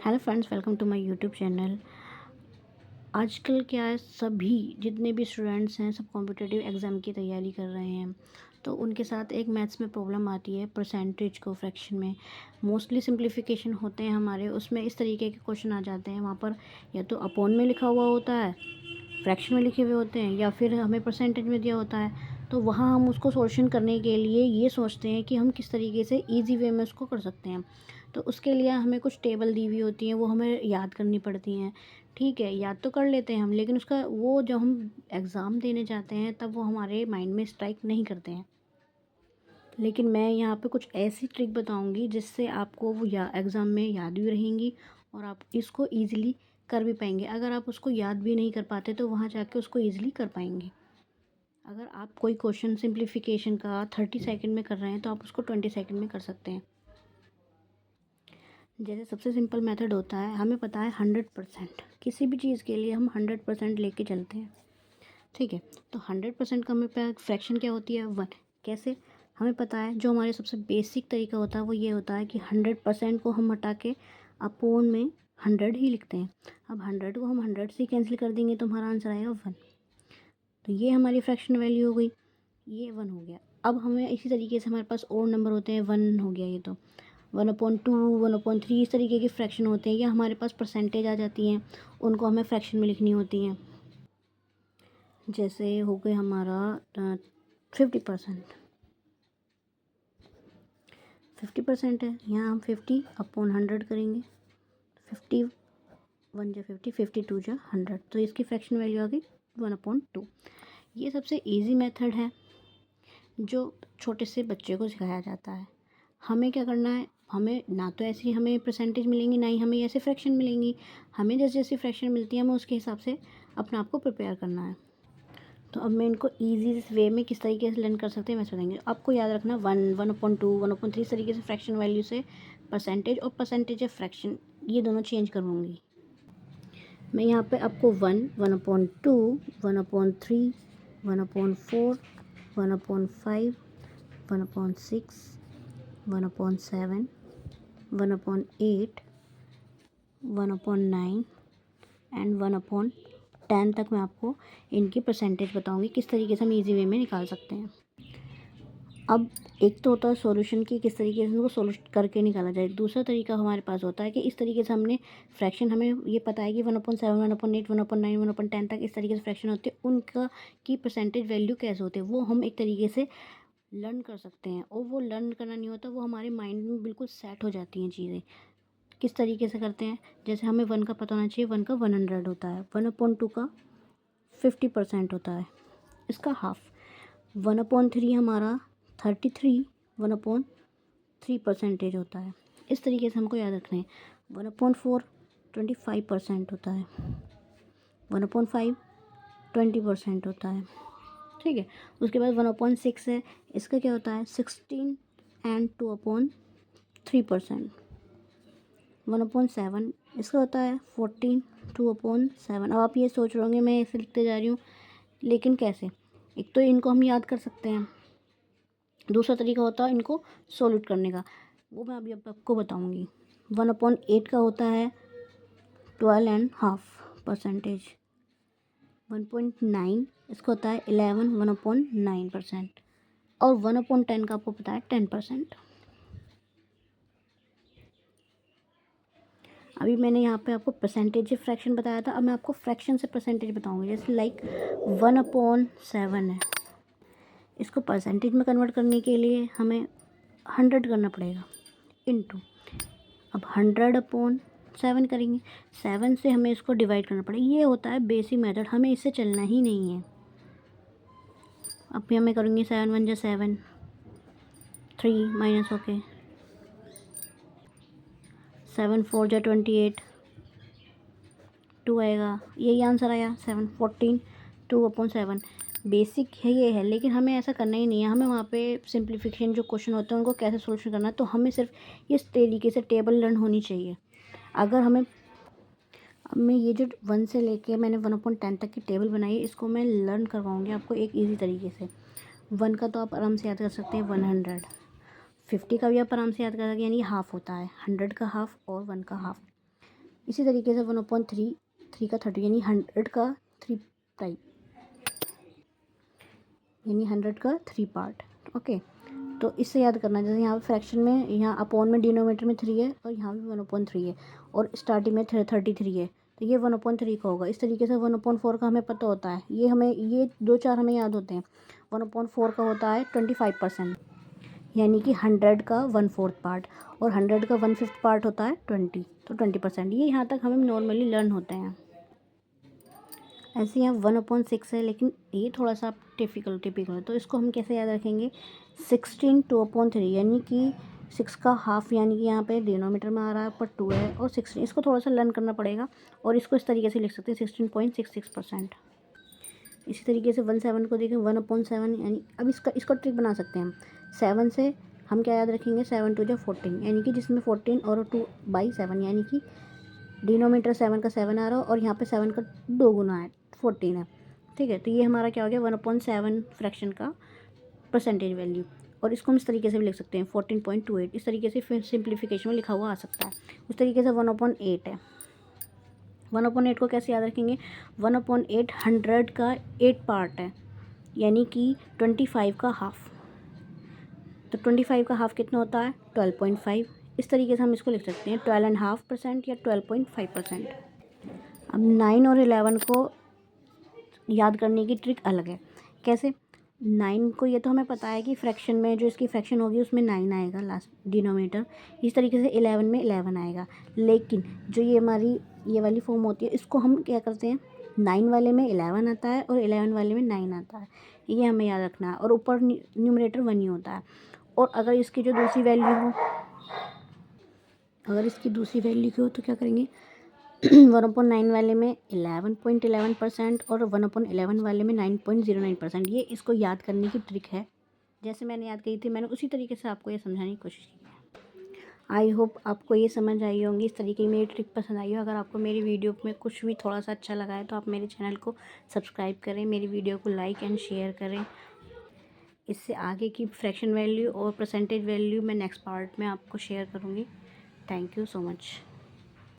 Hello friends, welcome to my YouTube channel. आजकल क्या है, सभी जितने भी स्टूडेंट्स हैं सब कॉम्पिटिटिव एग्ज़ाम की तैयारी कर रहे हैं। तो उनके साथ एक मैथ्स में प्रॉब्लम आती है, परसेंटेज को फ्रैक्शन में मोस्टली सिंप्लीफिकेशन होते हैं हमारे, उसमें इस तरीके के क्वेश्चन आ जाते हैं। वहाँ पर या तो अपॉन में लिखा हुआ होता है, फ्रैक्शन में लिखे हुए होते हैं, या फिर हमें परसेंटेज में दिया होता है। तो वहाँ हम उसको सॉल्यूशन करने के लिए ये सोचते हैं कि हम किस तरीके से ईजी वे में उसको कर सकते हैं। तो उसके लिए हमें कुछ टेबल दी हुई होती हैं, वो हमें याद करनी पड़ती हैं। ठीक है, याद तो कर लेते हैं हम, लेकिन उसका वो जब हम एग्ज़ाम देने जाते हैं तब वो हमारे माइंड में स्ट्राइक नहीं करते हैं। लेकिन मैं यहाँ पे कुछ ऐसी ट्रिक बताऊँगी जिससे आपको वो या एग्ज़ाम में याद भी रहेंगी और आप इसको ईज़िली कर भी पाएँगे। अगर आप उसको याद भी नहीं कर पाते तो वहाँ जाके उसको ईज़िली कर पाएँगे। अगर आप कोई क्वेश्चन सिंप्लीफिकेशन का 30 सेकंड में कर रहे हैं तो आप उसको 20 सेकंड में कर सकते हैं। जैसे सबसे सिंपल मेथड होता है, हमें पता है 100%, किसी भी चीज़ के लिए हम 100% लेके चलते हैं। ठीक है, तो 100% का हमें फ्रैक्शन क्या होती है, 1। कैसे? हमें पता है, जो हमारे सबसे बेसिक तरीका होता है वो ये होता है कि 100% को हम हटा के अपोन में 100 ही लिखते हैं। अब 100 को हम 100 से कैंसिल कर देंगे तो हमारा आंसर आएगा 1। तो ये हमारी फ्रैक्शन वैल्यू हो गई, ये 1 हो गया। अब हमें इसी तरीके से हमारे पास और नंबर होते हैं, 1 हो गया ये तो, 1/2, 1/3 इस तरीके के फ्रैक्शन होते हैं। या हमारे पास परसेंटेज आ जाती हैं, उनको हमें फ्रैक्शन में लिखनी होती हैं। जैसे हो गए हमारा 50%। 50% है, यहाँ हम 50/100 करेंगे। 50 1 जा 50, 52 जा 100, तो इसकी फ्रैक्शन वैल्यू आ गई 1/2। ये सबसे ईजी मेथड है जो छोटे से बच्चे को सिखाया जाता है। हमें क्या करना है, हमें ना तो ऐसी हमें परसेंटेज मिलेंगी, ना ही हमें ऐसे फ्रैक्शन मिलेंगी। हमें जैसे जैसी फ्रैक्शन मिलती है हमें उसके हिसाब से अपने आप को प्रिपेयर करना है। तो अब मैं इनको ईजी वे में किस तरीके से लर्न कर सकते हैं वैसे बताएंगे। आपको याद रखना 1, 1/2, 1/3 इस तरीके से फ्रैक्शन वैल्यू से परसेंटेज और परसेंटेज ऑफ फ्रैक्शन ये दोनों चेंज करूँगी। मैं यहाँ पे आपको 1, 1/2, 1/3, 1/4, 1/5, 1/6, 1/7, 1/8, 1/9 एंड 1/10 तक मैं आपको इनकी परसेंटेज बताऊंगी किस तरीके से हम इजी वे में निकाल सकते हैं। अब एक तो होता है सॉल्यूशन की किस तरीके से उनको सोल्व करके निकाला जाए। दूसरा तरीका हमारे पास होता है कि इस तरीके से हमने फ्रैक्शन, हमें ये पता है कि 1/7, 1/8, 1/9, 1/10 तक इस तरीके से फ्रैक्शन होते हैं, उनका की परसेंटेज वैल्यू कैसे होते हैं वो हम एक तरीके से लर्न कर सकते हैं। और वो लर्न करना नहीं होता, वो हमारे माइंड में बिल्कुल सेट हो जाती हैं चीज़ें। किस तरीके से करते हैं, जैसे हमें 1 का पता होना चाहिए, 1 का 100 होता है, 1/2 का 50% होता है, इसका हाफ, 1/3 हमारा 33, 1/3 होता है। इस तरीके से हमको याद रखना है। 1/4 25% होता है, 1/5 20% होता है। ठीक है, उसके बाद 1/6 है, इसका क्या होता है 16 एंड 2/3%। 1/7 इसका होता है 14, 2/7। अब आप ये सोच रहे होंगे मैं ऐसे लिखते जा रही हूँ, लेकिन कैसे? एक तो इनको हम याद कर सकते हैं, दूसरा तरीका होता है इनको सॉल्यूट करने का, वो मैं अभी अब आपको बताऊँगी। 1/8 का होता है 12.5%। 1.9 इसका होता है 1/9%। और 1/10 का आपको पता है 10%। अभी मैंने यहाँ पे आपको परसेंटेज फ्रैक्शन बताया था, अब मैं आपको फ्रैक्शन से परसेंटेज बताऊँगी। जैसे लाइक 1/7 है, इसको परसेंटेज में कन्वर्ट करने के लिए हमें 100 करना पड़ेगा इनटू, अब 100/7 करेंगे, 7 से हमें इसको डिवाइड करना पड़ेगा। ये होता है बेसिक मेथड, हमें इससे चलना ही नहीं है। अब भी हमें करूँगी 7 1 जा 7, 3 माइनस होके 7 4 जा 28, 2 आएगा, यही आंसर आया 7, 14, 2/7। बेसिक है ये है, लेकिन हमें ऐसा करना ही नहीं है। हमें वहाँ पे सिंप्लीफिकेशन जो क्वेश्चन होते हैं उनको कैसे सोल्यूशन करना है, तो हमें सिर्फ इस तरीके से टेबल लर्न होनी चाहिए। अगर हमें, अब मैं ये जो 1 से लेके मैंने 1/10 तक की टेबल बनाई है, इसको मैं लर्न करवाऊँगी आपको एक ईजी तरीके से। 1 का तो आप आराम से याद कर सकते हैं 100, 50 का भी आप आराम से याद कर सकते हैं, यानी हाफ़ होता है, 100 का हाफ़ और 1 का हाफ़। इसी तरीके से 1/3 3 का 30 यानी 100 का 3 टाइप, यानी 100 का 3 पार्ट। ओके, तो इससे याद करना, जैसे यहाँ पे फ्रैक्शन में, यहाँ अपॉन में डिनोमीटर में 3 है और यहाँ भी 1/3 है और स्टार्टिंग में 33 है, तो ये 1/3 का होगा। इस तरीके से 1/4 का हमें पता होता है, ये हमें ये 2-4 हमें याद होते हैं। 1/4 का होता है 25%, यानी कि 100 का 1/4 पार्ट, और 100 का 1/5 पार्ट होता है 20, तो 20%। ये यहाँ तक हमें नॉर्मली लर्न होते हैं। ऐसे यहाँ 1/6 है, लेकिन ये थोड़ा सा टिपिकल है, तो इसको हम कैसे याद रखेंगे? 16 2/3, यानी कि 6 का हाफ, यानी कि यहाँ पे डिनोमीटर में आ रहा है पर 2 है, और 16, इसको थोड़ा सा लर्न करना पड़ेगा। और इसको इस तरीके से लिख सकते हैं 16.66%। इसी तरीके से 17 को देखें, 1/7, यानी अब इसको ट्रिक बना सकते हैं हम। 7 से हम क्या याद रखेंगे? 7 2 14, यानी कि जिसमें 14 और 2/7, यानी कि डिनोमीटर 7 का 7 आ रहा है और यहाँ पे 7 का 2 गुना है, 14 है। ठीक है, तो ये हमारा क्या हो गया? 1/7 फ्रैक्शन का परसेंटेज वैल्यू। और इसको हम इस तरीके से भी लिख सकते हैं 14.28, इस तरीके से फिर सिंप्लीफिकेशन में लिखा हुआ आ सकता है। उस तरीके से 1/8 है। 1/8 को कैसे याद रखेंगे? 1/8 100 का 8 पार्ट है, यानी कि 25 का हाफ। तो 25 का हाफ कितना होता है? 12.5। इस तरीके से हम इसको लिख सकते हैं 12.5% या 12.5%। अब 9 और 11 को याद करने की ट्रिक अलग है। कैसे? 9 को, ये तो हमें पता है कि फ्रैक्शन में जो इसकी फ्रैक्शन होगी उसमें 9 आएगा लास्ट डिनोमीटर। इस तरीके से 11 में 11 आएगा, लेकिन जो ये हमारी ये वाली फॉर्म होती है, इसको हम क्या करते हैं? 9 वाले में 11 आता है और 11 वाले में 9 आता है, ये हमें याद रखना है। और ऊपर न्यूमरेटर 1 ही होता है। और अगर इसकी जो दूसरी वैल्यू हो, अगर इसकी दूसरी वैल्यू की हो तो क्या करेंगे? 1/9 वाले में 11.11% और 1/11 वाले में 9.09%। ये इसको याद करने की ट्रिक है। जैसे मैंने याद की थी, मैंने उसी तरीके से आपको ये समझाने की कोशिश की है। आई होप आपको ये समझ आई होंगी, इस तरीके की मेरी ट्रिक पसंद आई हो। अगर आपको मेरी वीडियो में कुछ भी थोड़ा सा अच्छा लगा है तो आप मेरे चैनल को सब्सक्राइब करें, मेरी वीडियो को लाइक एंड शेयर करें। इससे आगे की फ्रैक्शन वैल्यू और परसेंटेज वैल्यू मैं नेक्स्ट पार्ट में आपको शेयर करूँगी। Thank you so much.